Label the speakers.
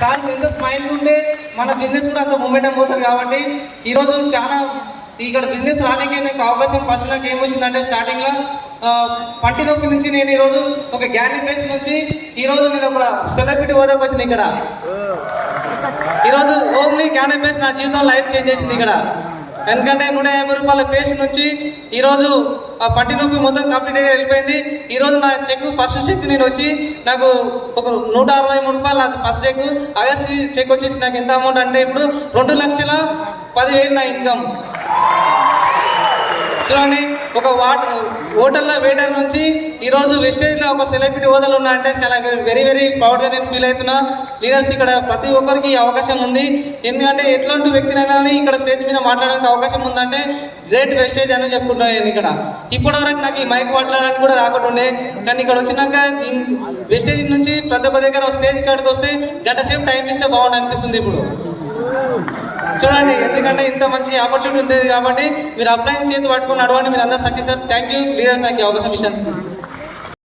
Speaker 1: Sir ఎంత smile ఉంటే మన బిజినెస్ కూడా అంత మూమెంటం పోతుంది. కాబట్టి ఈరోజు చాలా ఇక్కడ బిజినెస్ రానికి నాకు అవకాశం ఫస్ట్ నాకు ఏమొచ్చిందంటే స్టార్టింగ్లో పంటి నొప్పి నుంచి నేను ఈరోజు ఒక గ్యానీ ఫేస్ నుంచి ఈరోజు నేను ఒక సెలబ్రిటీ హోదాకి వచ్చింది. ఇక్కడ ఈరోజు ఓన్లీ గ్యానీ ఫేస్ నా జీవితం లైఫ్ చేంజ్ చేసింది. ఇక్కడ ఎందుకంటే 150 రూపాయల ఫేస్ నుంచి ఈరోజు ఆ పంటి నొప్పి మొత్తం కంప్లీట్గా వెళ్ళిపోయింది. ఈరోజు నా చెక్ ఫస్ట్ చెక్ నేను వచ్చి నాకు ఒక 163 రూపాయలు ఫస్ట్ చెక్. ఆగస్ట్ చెక్ వచ్చేసి నాకు ఎంత అమౌంట్ అంటే ఇప్పుడు 2,10,000 నా ఇన్కమ్. చూడండి, ఒక హోటల్లో వెయిటర్ నుంచి ఈరోజు వెస్టేజ్లో ఒక సెలబ్రిటీ హోదాలు ఉన్నా అంటే చాలా వెరీ వెరీ ప్రౌడ్గా నేను ఫీల్ అవుతున్నా. లీడర్స్ ఇక్కడ ప్రతి ఒక్కరికి అవకాశం ఉంది. ఎందుకంటే ఎట్లాంటి వ్యక్తినైనా ఇక్కడ స్టేజ్ మీద మాట్లాడడానికి అవకాశం ఉందంటే గ్రేట్ వెస్టేజ్ అని చెప్పుకుంటున్నాను. నేను ఇక్కడ ఇప్పటివరకు నాకు ఈ మైక్ మాట్లాడడానికి కూడా రాకుంటుండే, కానీ ఇక్కడ వచ్చినాక వెస్టేజ్ నుంచి ప్రతి ఒక్క దగ్గర స్టేజ్ కాడికి వస్తే గంట సేపు టైం ఇస్తే బాగుంది అనిపిస్తుంది. ఇప్పుడు చూడండి, ఎందుకంటే ఇంత మంచి ఆపర్చునిటీ ఉంటుంది కాబట్టి మీరు అప్లై చేతి పట్టుకుని నడవండి. మీరు అందరూ సక్సెస్. థ్యాంక్ యూ లీడర్స్, నాకు అవకాశం ఇచ్చారు.